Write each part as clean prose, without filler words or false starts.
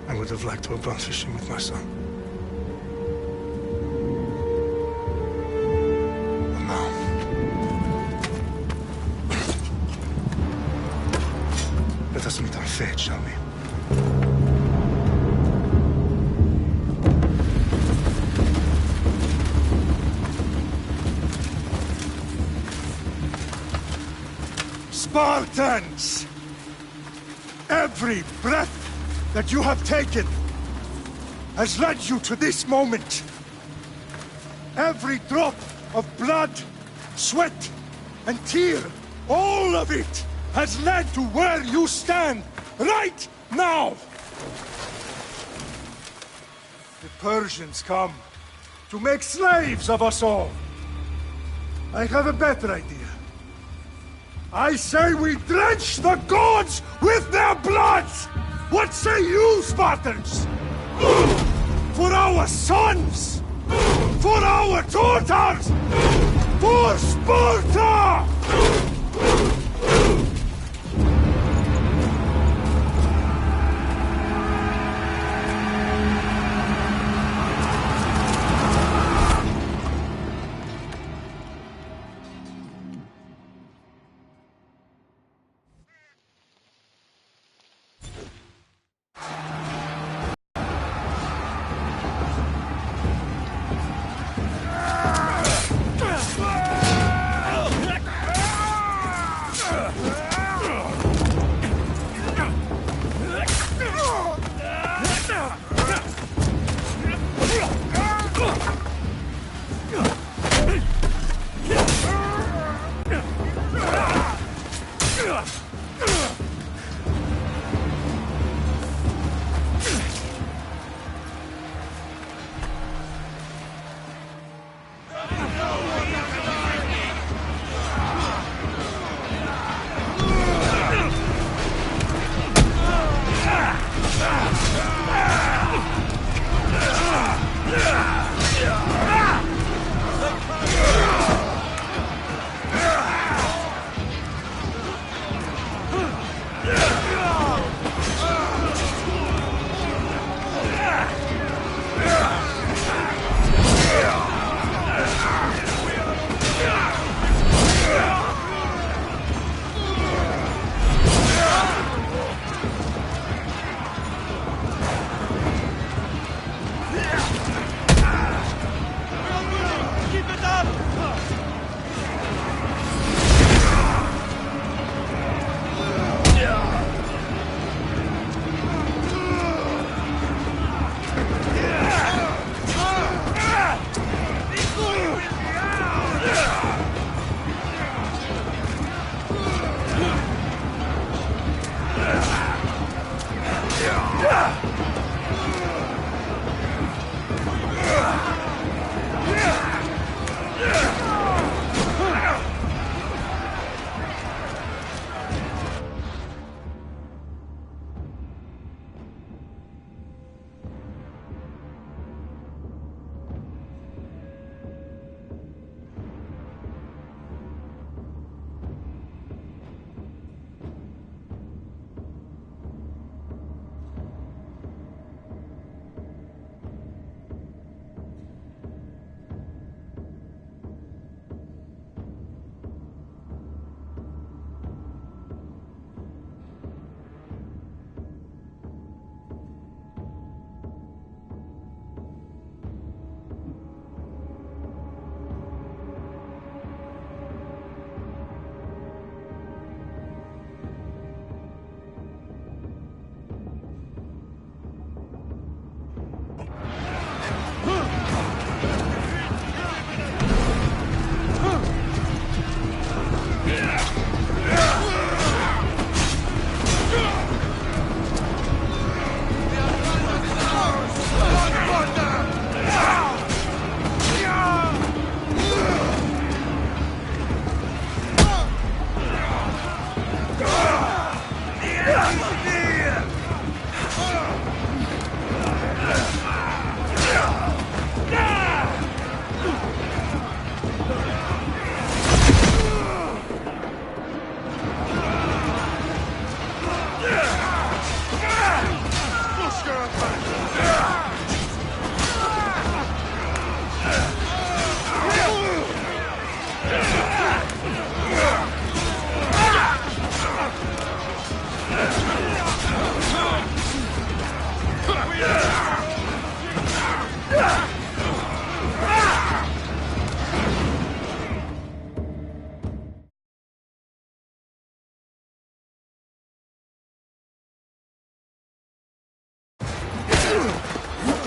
I would have liked to have gone fishing with my son. But now... let us meet our fate, shall we? Spartans! Every breath that you have taken has led you to this moment. Every drop of blood, sweat, and tear, all of it has led to where you stand right now. The Persians come to make slaves of us all. I have a better idea. I say we drench the gods with their blood! What say you, Spartans? For our sons! For our daughters! For Sparta!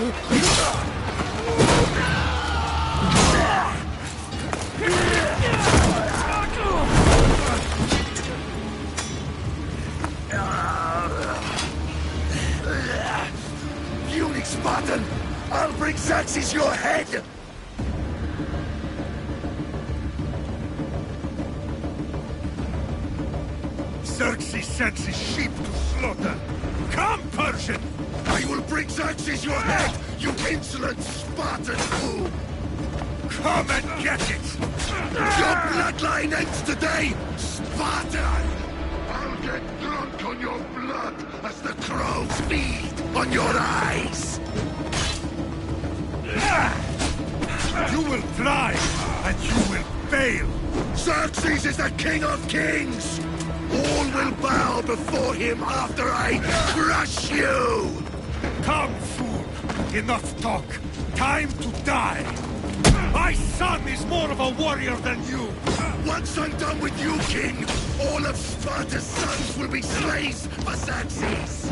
Unique Spartan! I'll bring Xerxes your head! Xerxes sends his sheep to slaughter. Come, Persian! I will bring Xerxes your head, you insolent Spartan fool! Come and get it! Your bloodline ends today, Spartan! I'll get drunk on your blood as the crows feed on your eyes! You will try, and you will fail! Xerxes is the king of kings! All will bow before him after I crush you! Come, fool! Enough talk! Time to die! My son is more of a warrior than you! Once I'm done with you, king, all of Sparta's sons will be slaves for Xerxes!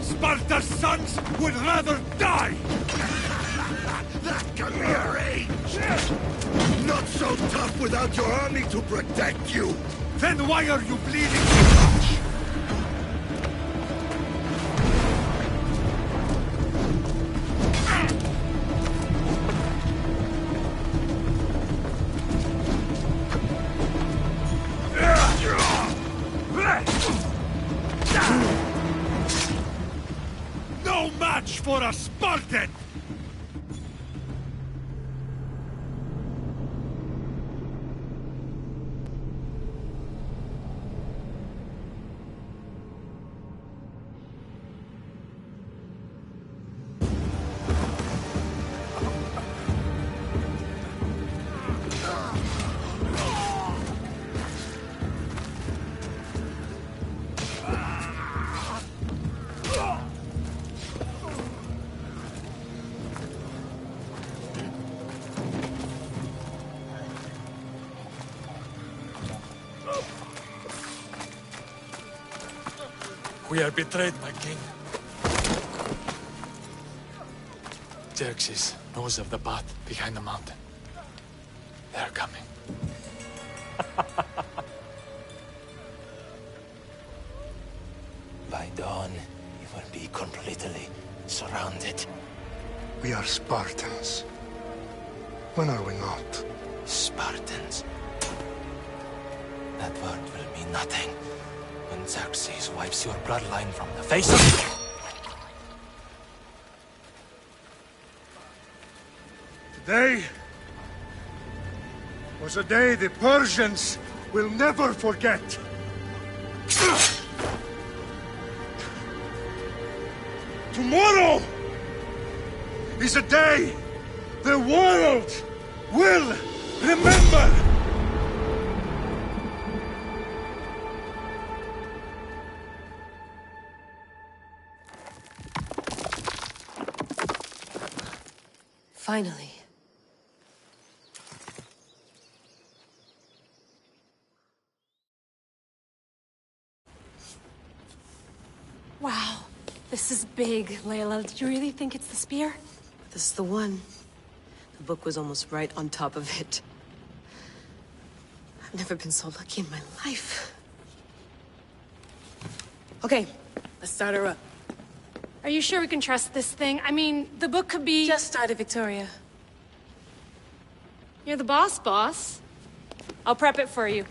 Sparta's sons would rather die! That can be arranged! Not so tough without your army to protect you! Then why are you bleeding so much? No match for a Spartan! We are betrayed, my king. Xerxes knows of the path behind the mountain. They are coming. By dawn, you will be completely surrounded. We are Spartans. When are we not? Spartans. That word will mean nothing when Xerxes wipes your bloodline from the face of... Today was a day the Persians will never forget. Tomorrow is a day the world will remember. Finally. Wow, this is big, Layla. Did you really think it's the spear? This is the one. The book was almost right on top of it. I've never been so lucky in my life. Okay, let's start her up. Are you sure we can trust this thing? I mean, the book could be... Just started, Victoria. You're the boss. I'll prep it for you.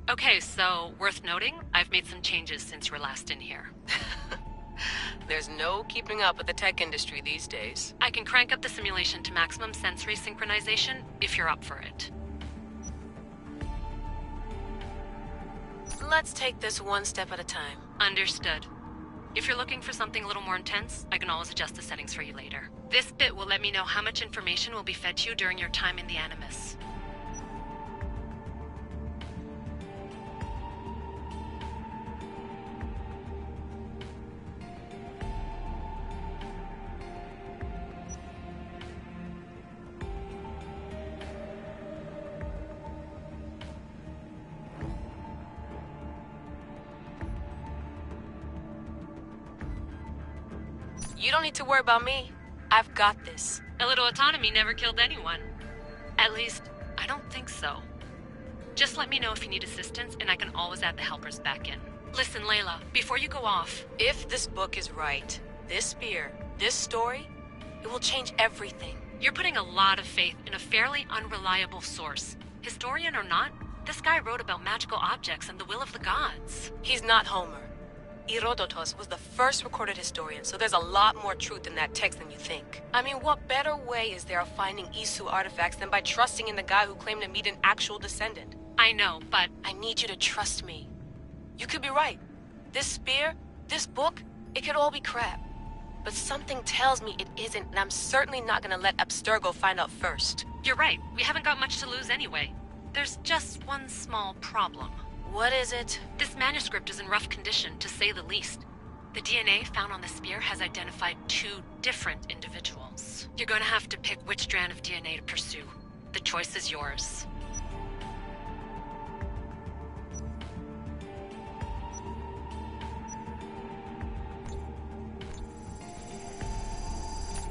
Okay, so worth noting, I've made some changes since you were last in here. There's no keeping up with the tech industry these days. I can crank up the simulation to maximum sensory synchronization if you're up for it. Let's take this one step at a time. Understood. If you're looking for something a little more intense, I can always adjust the settings for you later. This bit will let me know how much information will be fed to you during your time in the Animus. You don't need to worry about me. I've got this. A little autonomy never killed anyone. At least, I don't think so. Just let me know if you need assistance, and I can always add the helpers back in. Listen, Layla, before you go off... If this book is right, this spear, this story, it will change everything. You're putting a lot of faith in a fairly unreliable source. Historian or not, this guy wrote about magical objects and the will of the gods. He's not Homer. Herodotus was the first recorded historian, so there's a lot more truth in that text than you think. I mean, what better way is there of finding Isu artifacts than by trusting in the guy who claimed to meet an actual descendant? I know, but... I need you to trust me. You could be right. This spear, this book, it could all be crap. But something tells me it isn't, and I'm certainly not gonna let Abstergo find out first. You're right. We haven't got much to lose anyway. There's just one small problem. What is it? This manuscript is in rough condition, to say the least. The DNA found on the spear has identified 2 different individuals. You're gonna have to pick which strand of DNA to pursue. The choice is yours.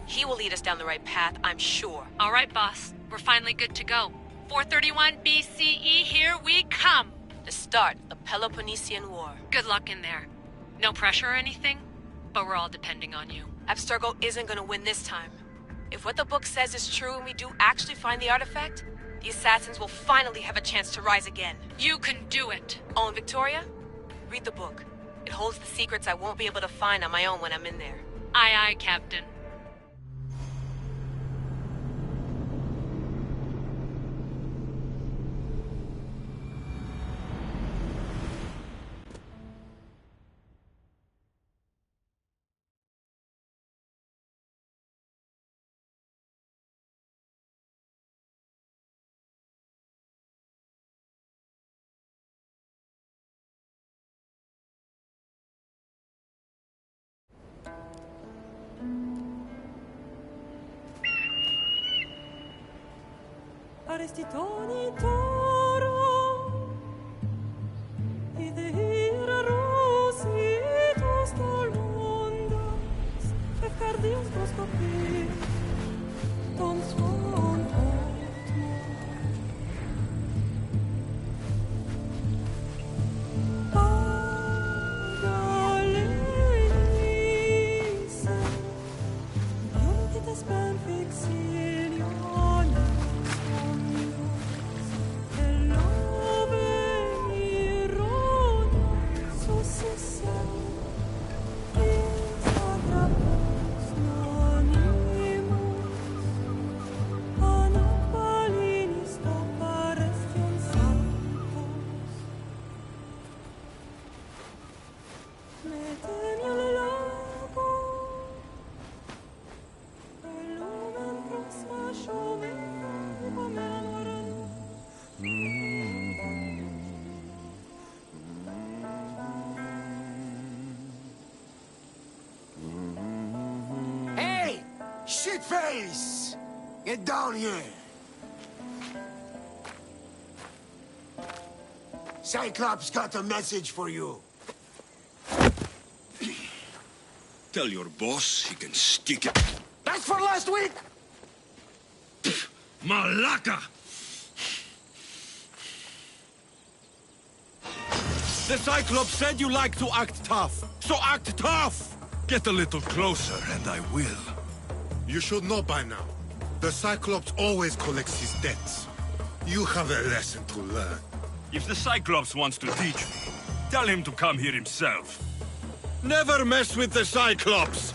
He will lead us down the right path, I'm sure. All right, boss. We're finally good to go. 431 BCE, here we come! The start of the Peloponnesian War. Good luck in there. No pressure or anything, but we're all depending on you. Abstergo isn't gonna win this time. If what the book says is true and we do actually find the artifact, the assassins will finally have a chance to rise again. You can do it! Oh, and Victoria? Read the book. It holds the secrets I won't be able to find on my own when I'm in there. Aye, aye, Captain. Arestitoni toro, idehira rositos tolmondas, efcardios proscopir, ton svon Pagaleise, iuntitas ben fixiliones, Hey! Shitface! Get down here! Cyclops got a message for you. Tell your boss he can stick it. That's for last week! Malaka! The Cyclops said you like to act tough, so act tough! Get a little closer and I will. You should know by now. The Cyclops always collects his debts. You have a lesson to learn. If the Cyclops wants to teach me, tell him to come here himself. Never mess with the Cyclops!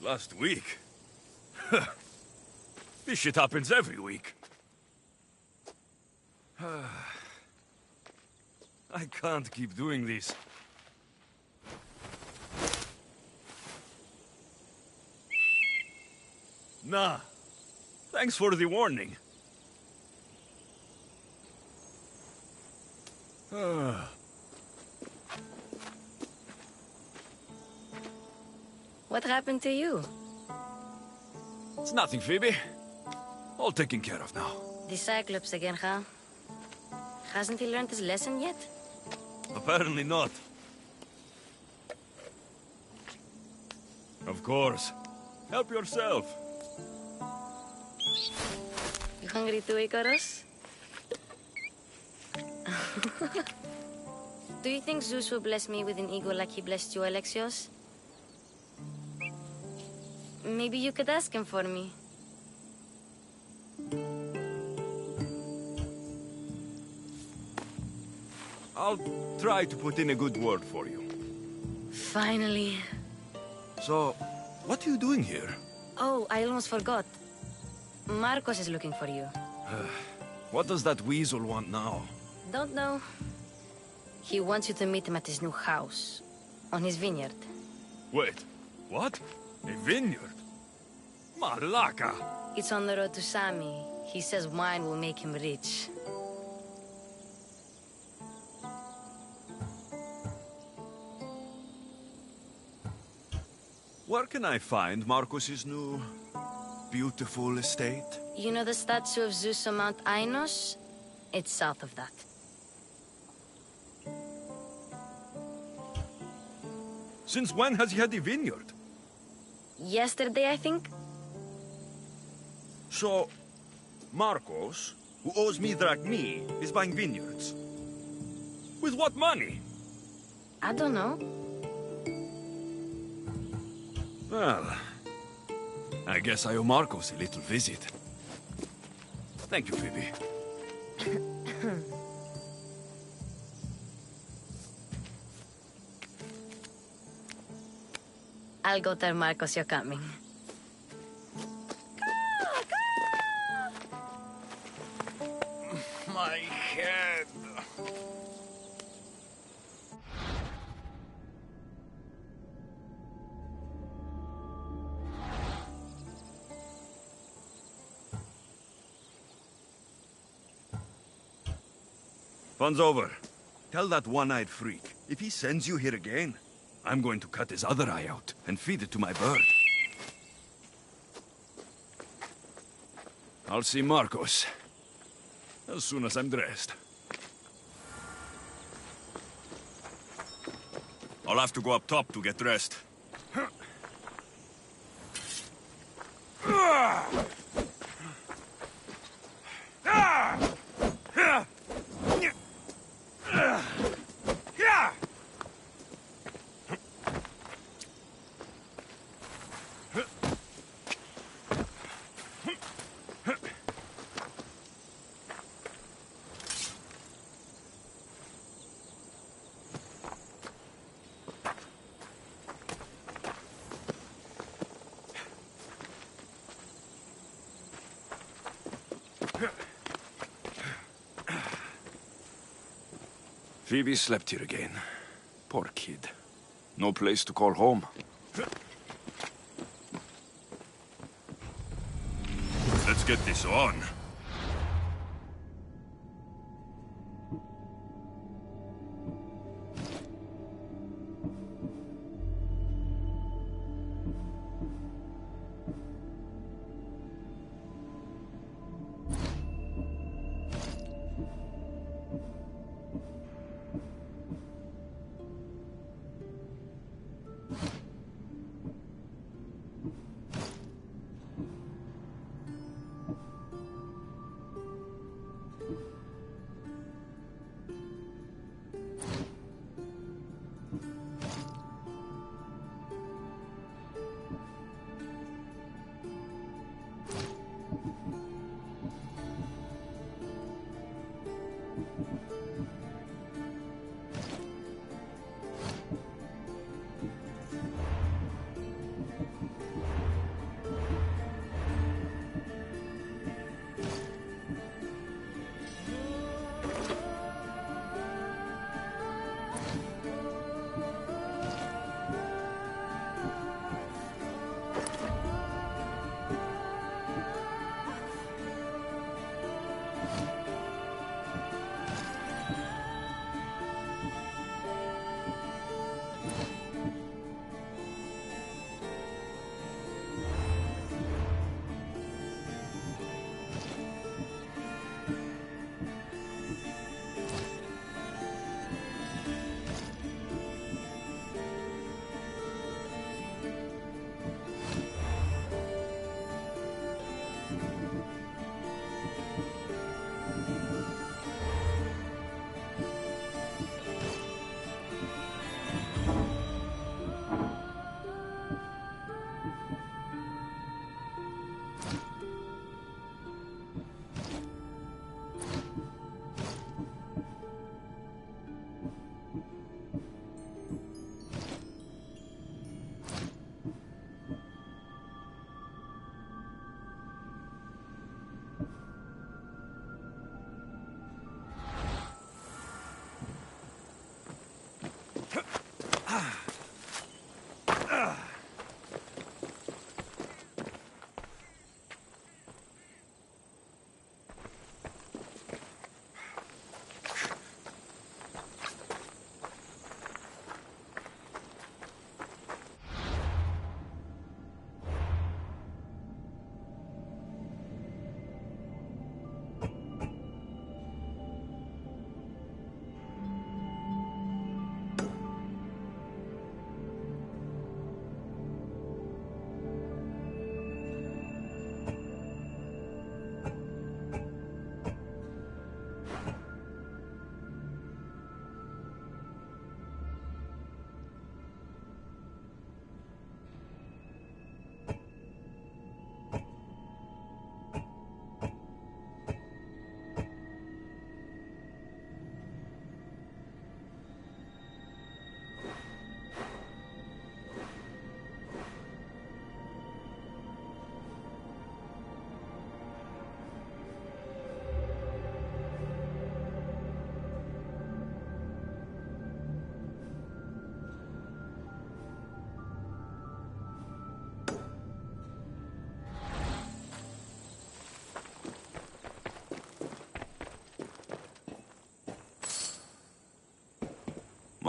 Last week? This shit happens every week. I can't keep doing this. Nah. Thanks for the warning. What happened to you? It's nothing, Phoebe. All taken care of now. The Cyclops again, huh? Hasn't he learned his lesson yet? Apparently not. Of course. Help yourself. You hungry too, Icarus? Do you think Zeus will bless me with an ego like he blessed you, Alexios? Maybe you could ask him for me. I'll try to put in a good word for you. Finally. So, what are you doing here? Oh, I almost forgot. Marcos is looking for you. What does that weasel want now? Don't know. He wants you to meet him at his new house. On his vineyard. Wait, what? A vineyard? Malaka! It's on the road to Sami. He says wine will make him rich. Where can I find Marcos's new, beautiful estate? You know the statue of Zeus on Mount Ainos? It's south of that. Since when has he had a vineyard? Yesterday, I think? So, Marcos, who owes me drachmi, is buying vineyards. With what money? I don't know. Well, I guess I owe Marcos a little visit. Thank you, Phoebe. I'll go tell Marcos you're coming. My head. Fun's over. Tell that one-eyed freak, if he sends you here again, I'm going to cut his other eye out and feed it to my bird. I'll see Marcos as soon as I'm dressed. I'll have to go up top to get dressed. Phoebe slept here again. Poor kid. No place to call home. Let's get this on.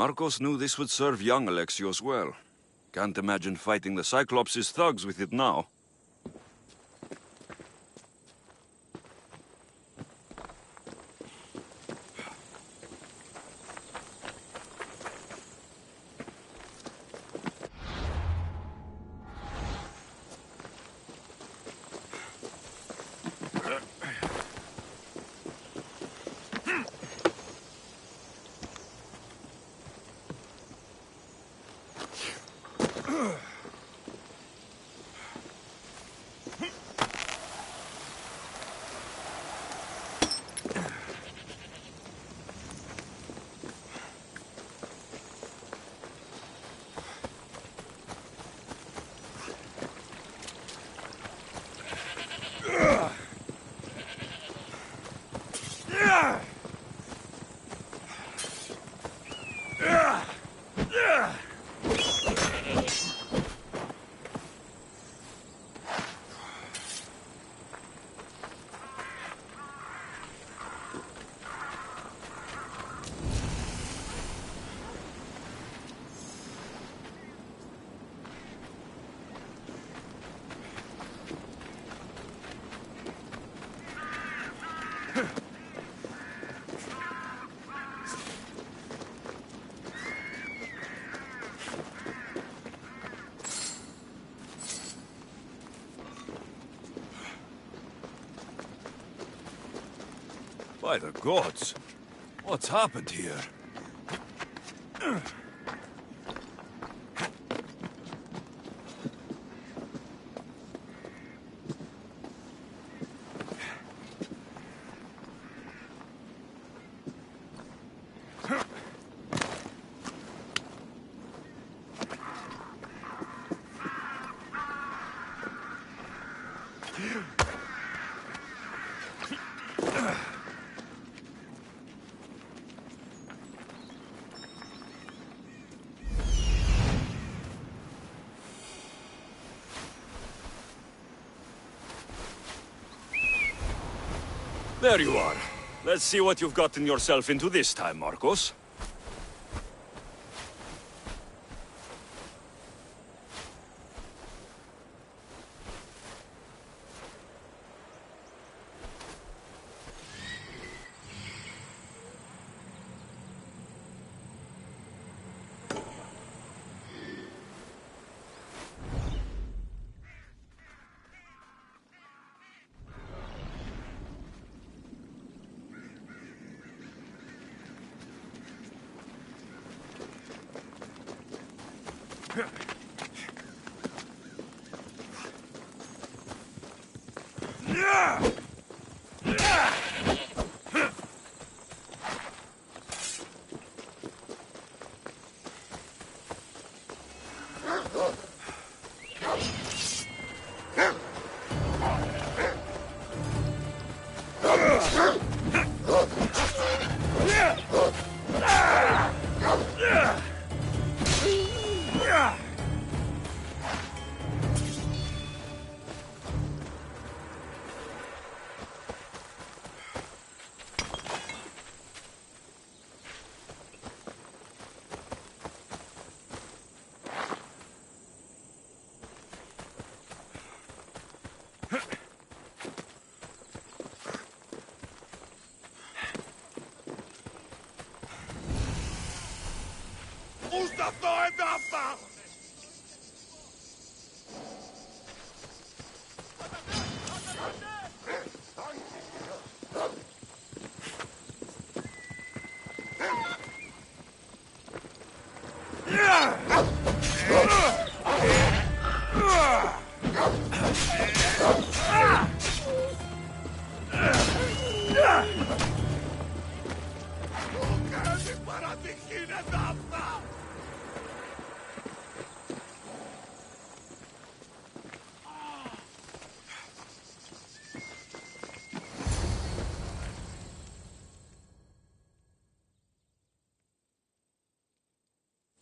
Marcos knew this would serve young Alexios well. Can't imagine fighting the Cyclops' thugs with it now. By the gods! What's happened here? There you are. Let's see what you've gotten yourself into this time, Marcos.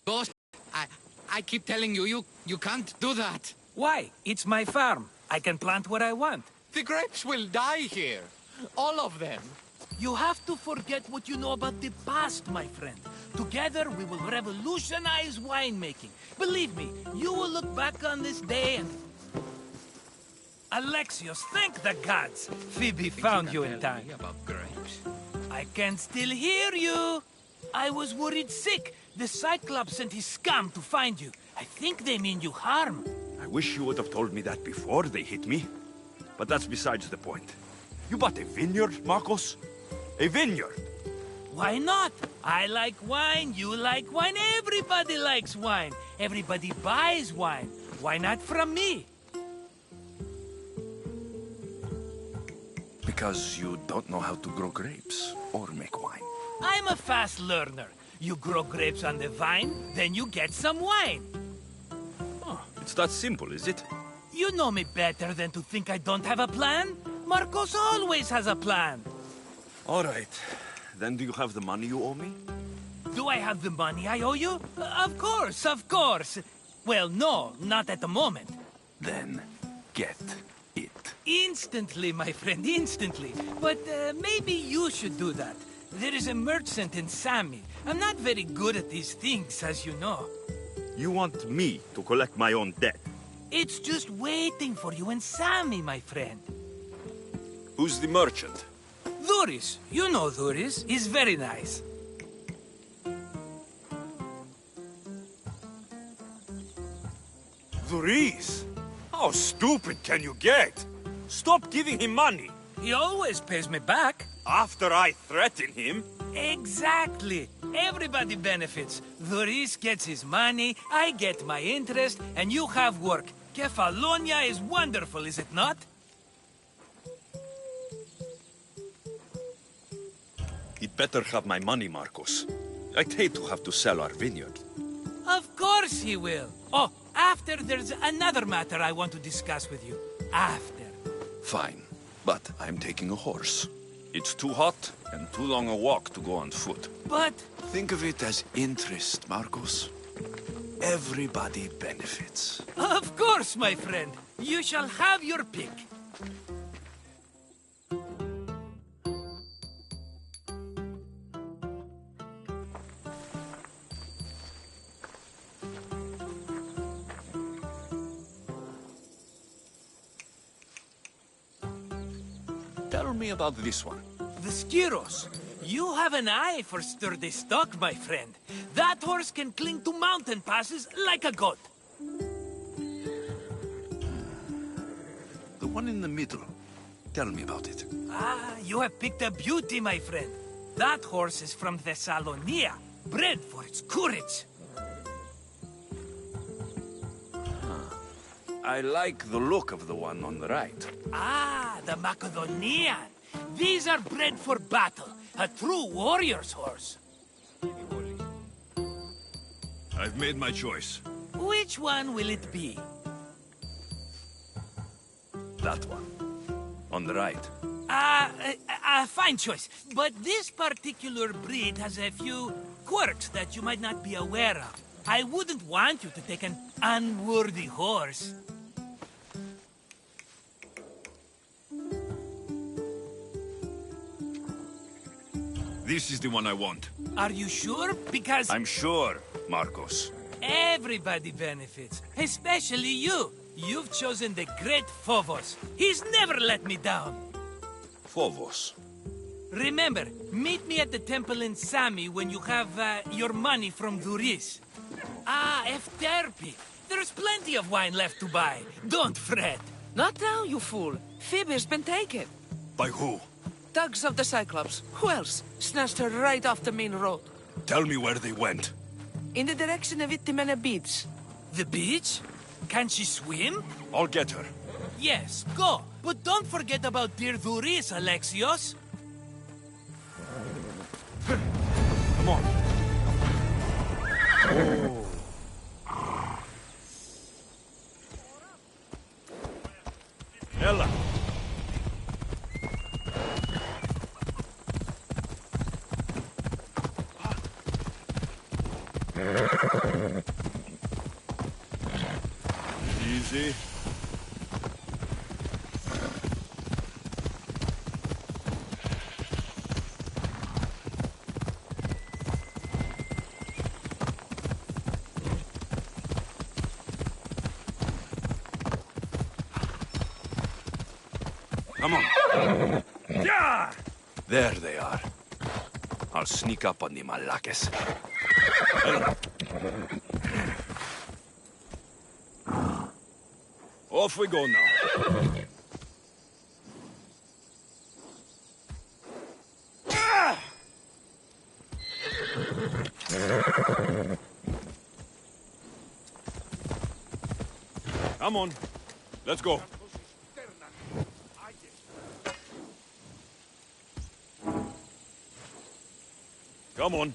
Boss, I keep telling you, you can't do that. Why? It's my farm. I can plant what I want. The grapes will die here. All of them. You have to forget what you know about the past, my friend. Together, we will revolutionize winemaking. Believe me, you will look back on this day and... Alexios, thank the gods! Phoebe found you in time. About grapes. I can still hear you! I was worried sick. The Cyclops sent his scum to find you. I think they mean you harm. I wish you would have told me that before they hit me. But that's besides the point. You bought a vineyard, Marcos? A vineyard? Why not? I like wine, you like wine, everybody likes wine. Everybody buys wine. Why not from me? Because you don't know how to grow grapes or make wine. I'm a fast learner. You grow grapes on the vine, then you get some wine. Oh, it's that simple, is it? You know me better than to think I don't have a plan. Marcos always has a plan. All right. Then do you have the money you owe me? Do I have the money I owe you? Of course, of course. Well, no, not at the moment. Then get it. Instantly, my friend, instantly. But maybe you should do that. There is a merchant in Sami. I'm not very good at these things, as you know. You want me to collect my own debt? It's just waiting for you in Sami, my friend. Who's the merchant? Dhuris. You know Dhuris. He's very nice. Dhuris? How stupid can you get? Stop giving him money. He always pays me back. After I threaten him? Exactly. Everybody benefits. Dhuris gets his money, I get my interest, and you have work. Kefalonia is wonderful, is it not? He'd better have my money, Marcos. I'd hate to have to sell our vineyard. Of course he will. Oh, after there's another matter I want to discuss with you. After. Fine. But I'm taking a horse. It's too hot and too long a walk to go on foot. But... Think of it as interest, Marcos. Everybody benefits. Of course, my friend. You shall have your pick. Tell me about this one. The Skiros. You have an eye for sturdy stock, my friend. That horse can cling to mountain passes like a goat. The one in the middle. Tell me about it. Ah, you have picked a beauty, my friend. That horse is from Thessalonia, bred for its courage. I like the look of the one on the right. Ah, the Macedonian. These are bred for battle. A true warrior's horse. I've made my choice. Which one will it be? That one. On the right. Fine choice. But this particular breed has a few quirks that you might not be aware of. I wouldn't want you to take an unworthy horse. This is the one I want. Are you sure? Because... I'm sure, Marcos. Everybody benefits, especially you. You've chosen the great Phobos. He's never let me down. Phobos. Remember, meet me at the temple in Sami when you have your money from Dhuris. Ah, Efterpi. There's plenty of wine left to buy. Don't fret. Not now, you fool. Phoebe's been taken. By who? Thugs of the Cyclops. Who else? Snatched her right off the main road. Tell me where they went. In the direction of Itimena Beach. The beach? Can she swim? I'll get her. Yes, go. But don't forget about dear Dhuris, Alexios. Come on. Oh. Ella. Easy. Come on. Yeah! There they are. I'll sneak up on the Malakes. Off we go now. Come on. Let's go. Come on.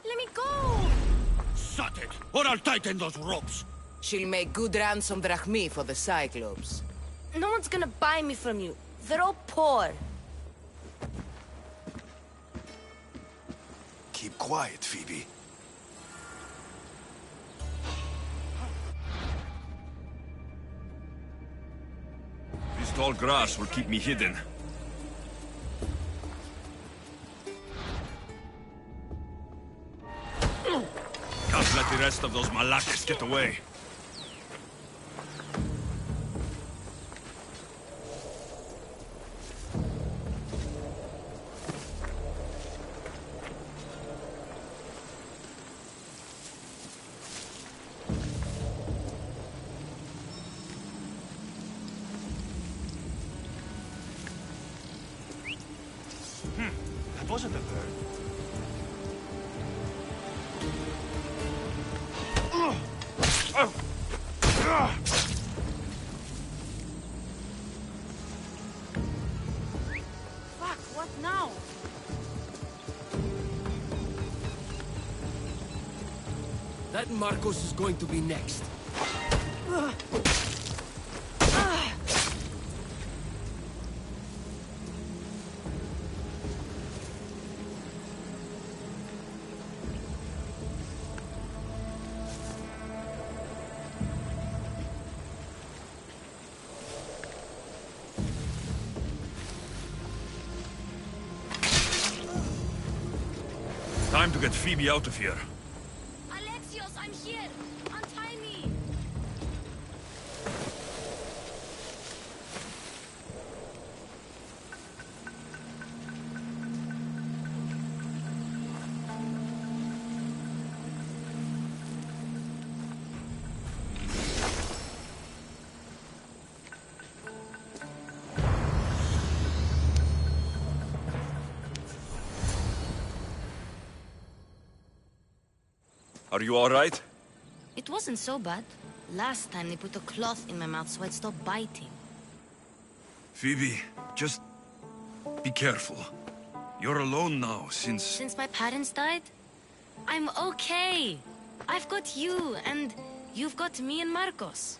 Let me go! Shut it, or I'll tighten those ropes. She'll make good ransom drachmi for the Cyclops. No one's gonna buy me from you. They're all poor. Keep quiet, Phoebe. This tall grass will keep me hidden. Can't let the rest of those Malakes get away. That wasn't a bird. Fuck, what now? That Marcos is going to be next. Time to get Phoebe out of here. Alexios, I'm here! Untie me! Are you all right? It wasn't so bad. Last time they put a cloth in my mouth so I'd stop biting. Phoebe, just be careful. You're alone now since... Since my parents died? I'm okay. I've got you, and you've got me and Marcos.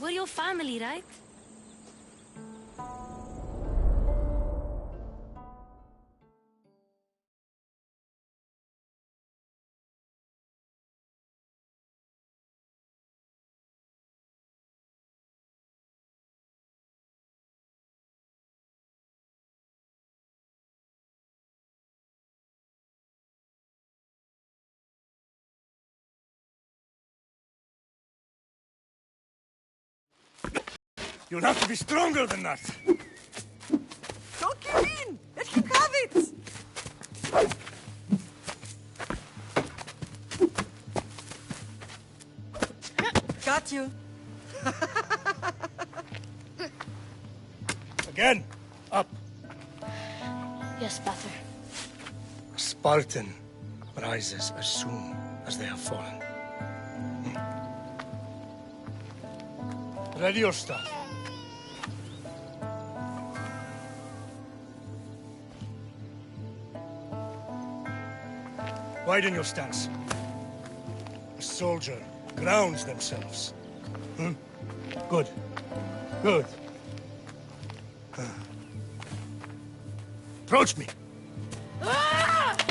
We're your family, right? You'll have to be stronger than that. Don't give in! Let him have it! you. Again, up. Yes, Pater. A Spartan rises as soon as they have fallen. Ready your staff. Widen your stance. A soldier grounds themselves. Good. Good. Approach me.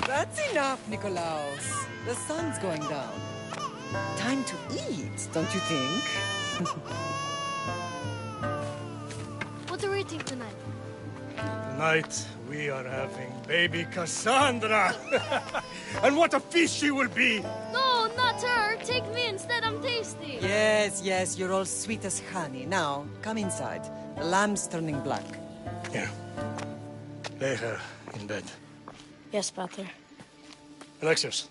That's enough, Nikolaos. The sun's going down. Time to eat, don't you think? What are we eating tonight? Tonight, we are having baby Cassandra. And what a feast she will be! No, not her. Take me instead. I'm tasty. Yes, yes, you're all sweet as honey. Now, come inside. The lamb's turning black. Here. Lay her in bed. Yes, Pater. Alexios.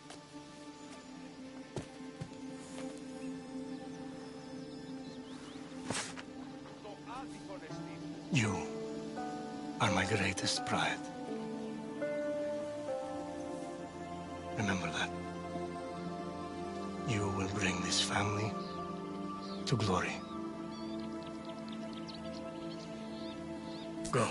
You are my greatest pride. Remember that. You will bring this family to glory. Go.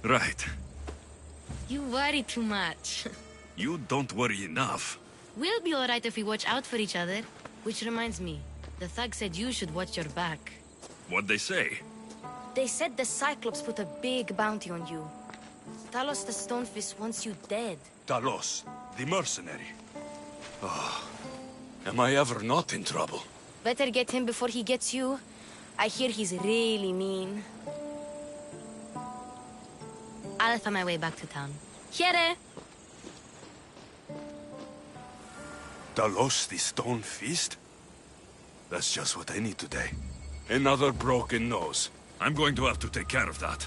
Right. You worry too much. You don't worry enough. We'll be alright if we watch out for each other. Which reminds me, the thug said you should watch your back. What'd they say? They said the Cyclops put a big bounty on you. Talos the Stonefist wants you dead. Talos, the mercenary. Oh, am I ever not in trouble? Better get him before he gets you. I hear he's really mean. I'll find my way back to town. Here! Talos, the Stone Feast? That's just what I need today. Another broken nose. I'm going to have to take care of that.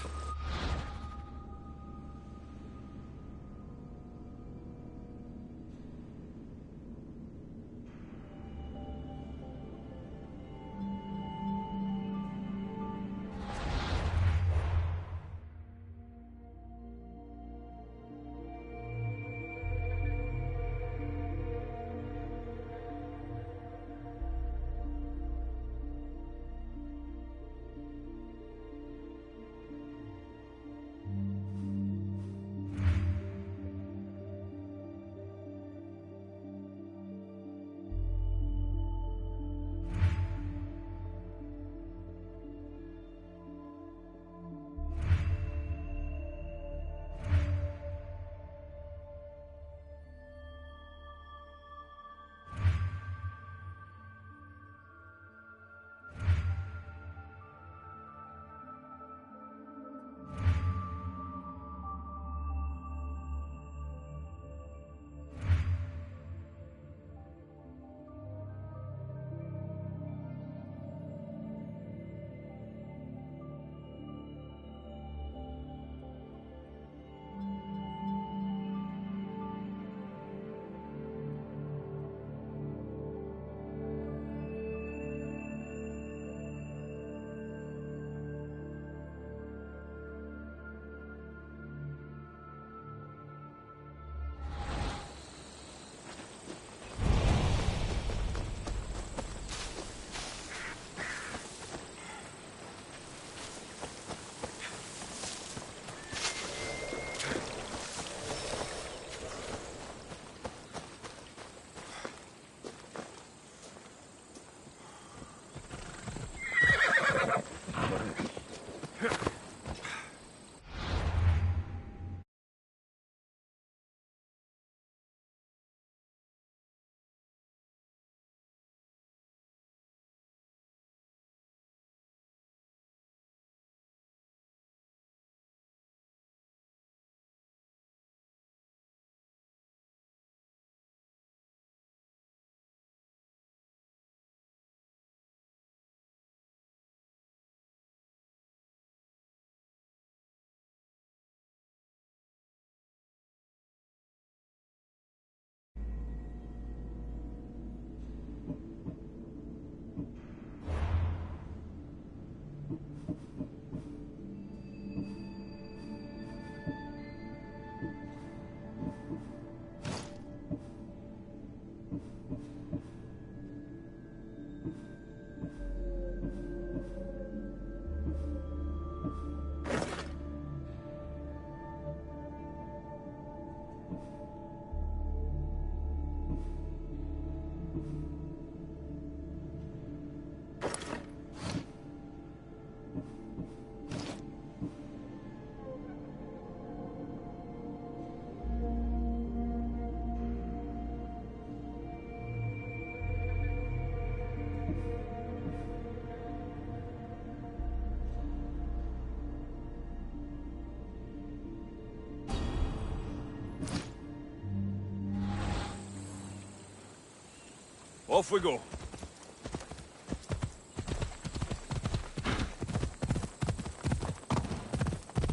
Off we go.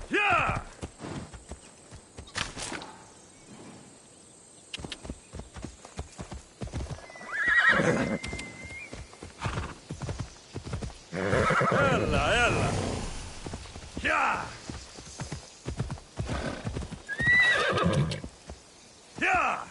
Yeah! Ella, ella! Yeah! Yeah!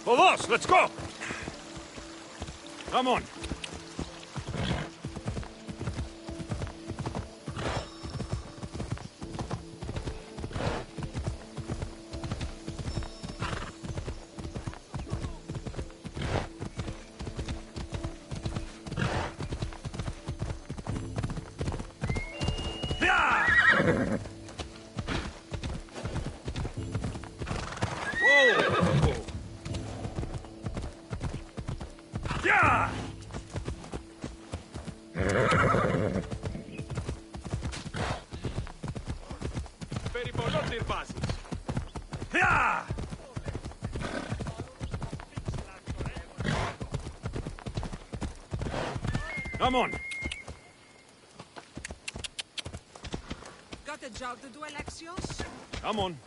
Vamos, let's go! Come on. Come on. Got a job to do, Alexios? Come on.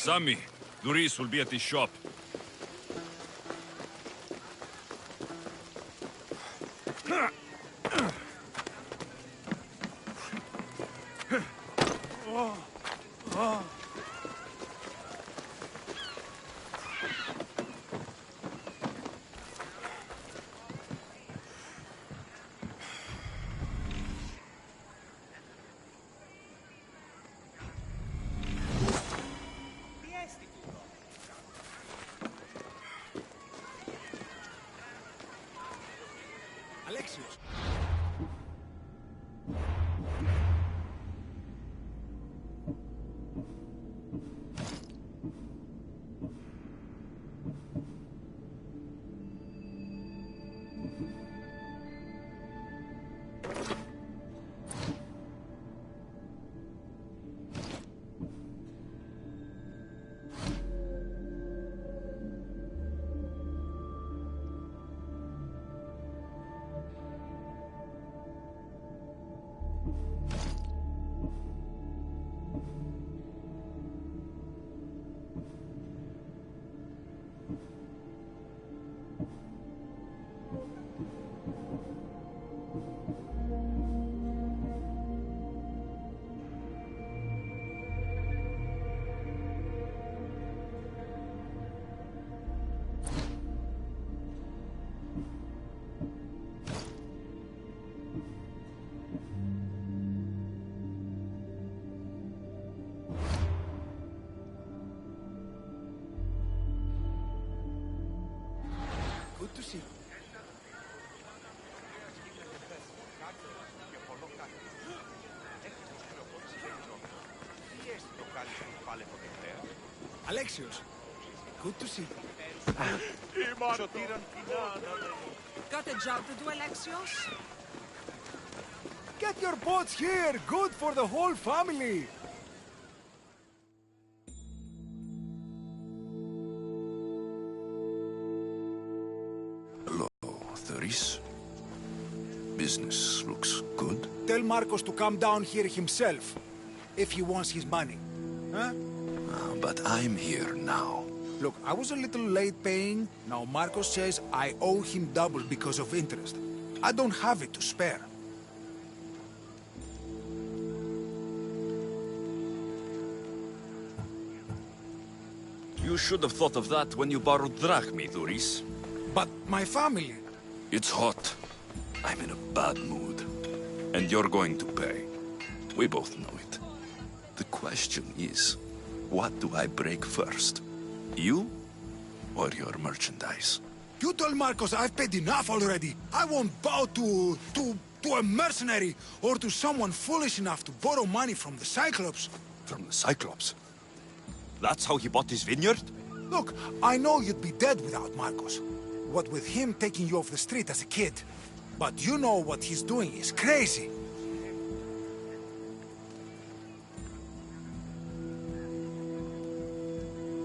Sammy, Doris will be at the shop. Alexios. Good to see you. Alexios, good to see you. Got a job to do, Alexios? Get your boats here! Good for the whole family! Hello, Theris. Business looks good. Tell Marcos to come down here himself, if he wants his money. Huh? But I'm here now. Look, I was a little late paying. Now Marcos says I owe him double because of interest. I don't have it to spare. You should have thought of that when you borrowed drachmi, Thuris. But my family... It's hot. I'm in a bad mood. And you're going to pay. We both know it. The question is, what do I break first? You or your merchandise? You told Marcos I've paid enough already. I won't bow to a mercenary or to someone foolish enough to borrow money from the Cyclops. From the Cyclops? That's how he bought his vineyard? Look, I know you'd be dead without Marcos. What with him taking you off the street as a kid. But you know what he's doing is crazy.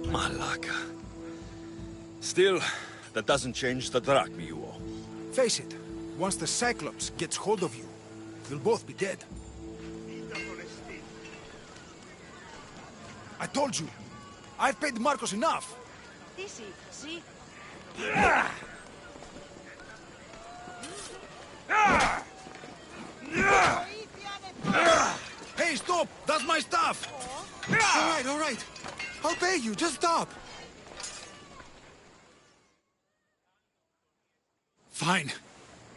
Malaka. Still, that doesn't change the drachmi you owe. Face it, once the Cyclops gets hold of you, you'll both be dead. I told you, I've paid Marcos enough. Easy, see? Hey, stop! That's my stuff! All right. I'll pay you, just stop! Fine.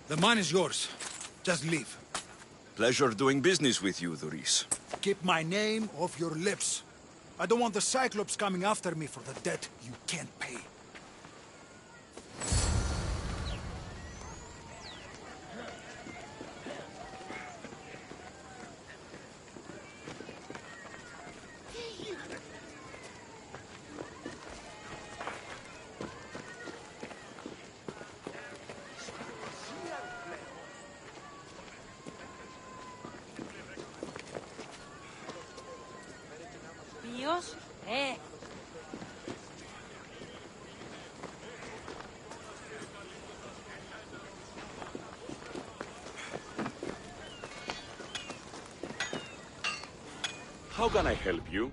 The mine is yours. Just leave. Pleasure doing business with you, Thuris. Keep my name off your lips. I don't want the Cyclops coming after me for the debt you can't pay. Dios, How can I help you?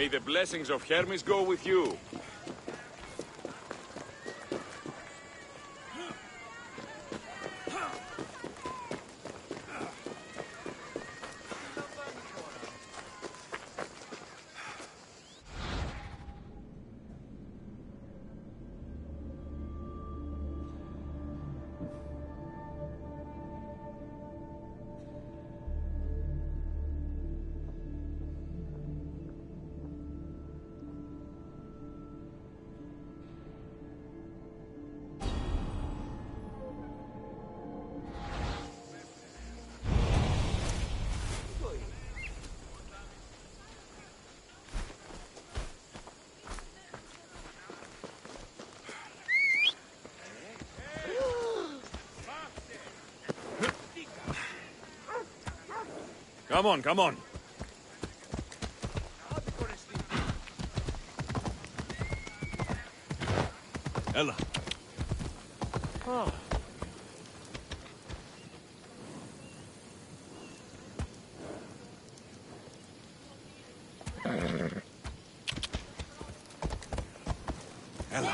May the blessings of Hermes go with you. Come on, come on. Ella. Oh. Ella.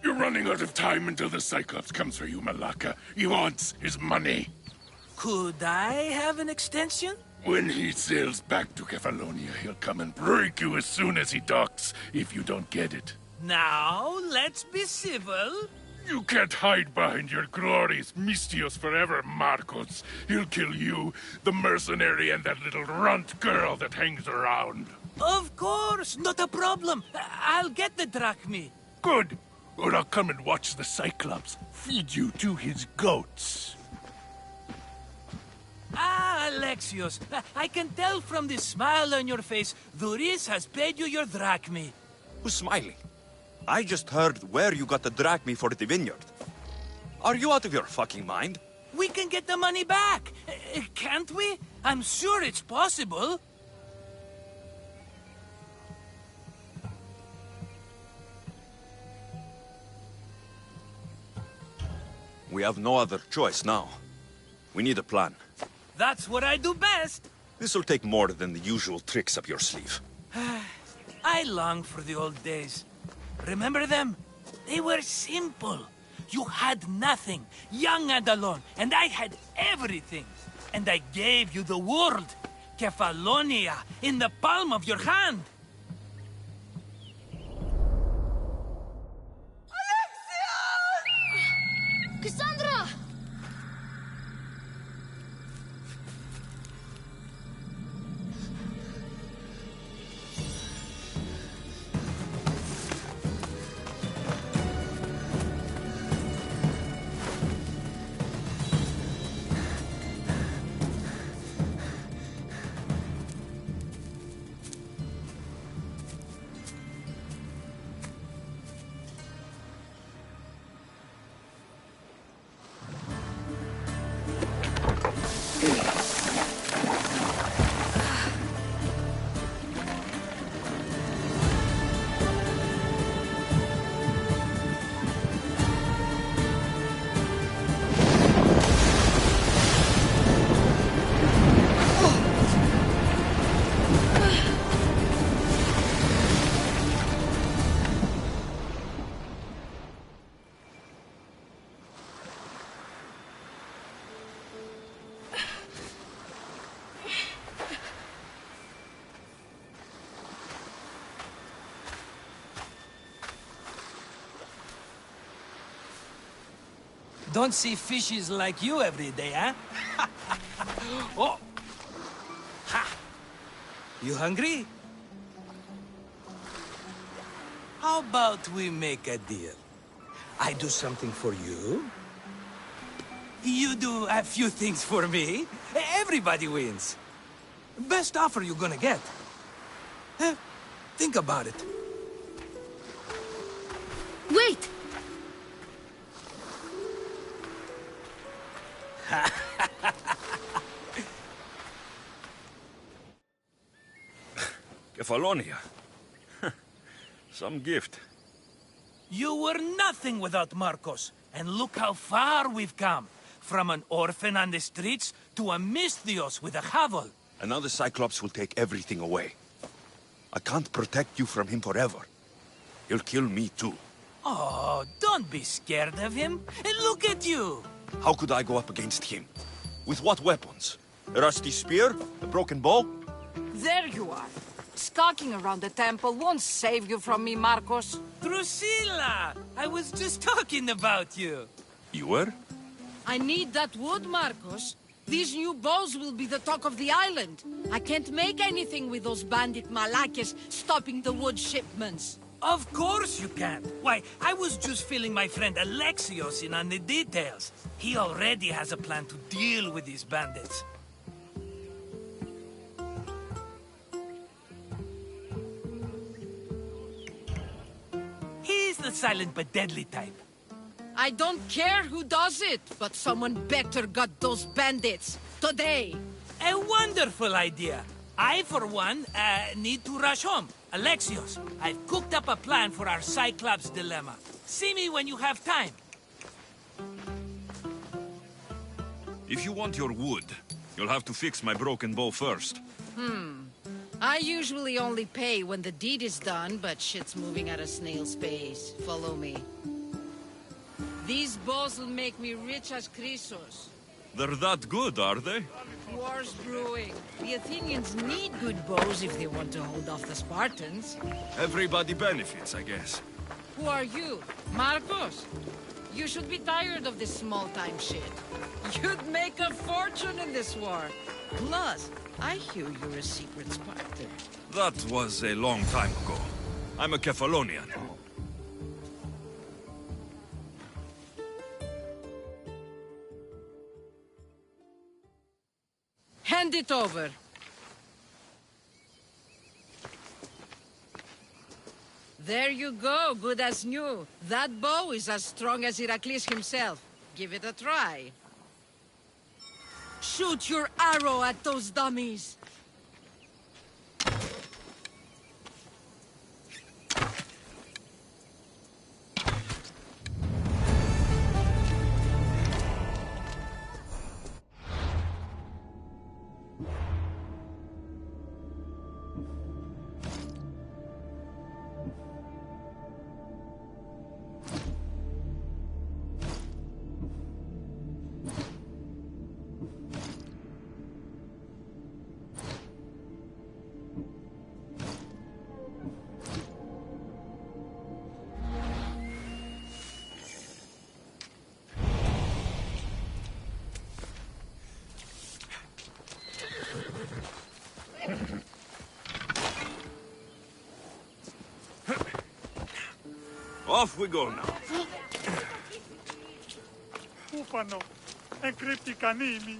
You're running out of time until the Cyclops comes for you, Malaka. He wants his money. Could I have an extension? When he sails back to Kefalonia, he'll come and break you as soon as he docks, if you don't get it. Now, let's be civil. You can't hide behind your glorious Mistios forever, Marcos. He'll kill you, the mercenary, and that little runt girl that hangs around. Of course, not a problem. I'll get the drachmi. Good. Or I'll come and watch the Cyclops feed you to his goats. Ah, Alexios, I can tell from the smile on your face, Duris has paid you your drachmi. Who's smiling? I just heard where you got the drachmi for the vineyard. Are you out of your fucking mind? We can get the money back, can't we? I'm sure it's possible. We have no other choice now. We need a plan. That's what I do best. This'll take more than the usual tricks up your sleeve. I long for the old days. Remember them? They were simple. You had nothing, young and alone, and I had everything. And I gave you the world, Kefalonia, in the palm of your hand. Cassandra! Don't see fishes like you every day, huh? Oh! Ha! You hungry? How about we make a deal? I do something for you. You do a few things for me. Everybody wins. Best offer you're gonna get. Think about it. Wait! Kefalonia. Some gift. You were nothing without Marcos, and look how far we've come. From an orphan on the streets to a Misthios with a hovel. And now the Cyclops will take everything away. I can't protect you from him forever. He'll kill me too. Oh, don't be scared of him. And look at you. How could I go up against him? With what weapons? A rusty spear? A broken bow? There you are. Skulking around the temple won't save you from me, Marcos. Drusilla! I was just talking about you. You were? I need that wood, Marcos. These new bows will be the talk of the island. I can't make anything with those bandit malakes stopping the wood shipments. Of course you can. Why, I was just filling my friend Alexios in on the details. He already has a plan to deal with these bandits. He's the silent but deadly type. I don't care who does it, but someone better got those bandits. Today. A wonderful idea. I, for one, need to rush home. Alexios, I've cooked up a plan for our Cyclops dilemma. See me when you have time. If you want your wood, you'll have to fix my broken bow first. I usually only pay when the deed is done, but shit's moving at a snail's pace. Follow me. These bows will make me rich as Chrysos. They're that good, are they? War's brewing. The Athenians need good bows if they want to hold off the Spartans. Everybody benefits, I guess. Who are you? Marcos? You should be tired of this small-time shit. You'd make a fortune in this war. Plus, I hear you're a secret Spartan. That was a long time ago. I'm a Kephalonian. Hand it over. There you go, good as new. That bow is as strong as Heracles himself. Give it a try. Shoot your arrow at those dummies. Off we go now. Ufano, encrypti canimi.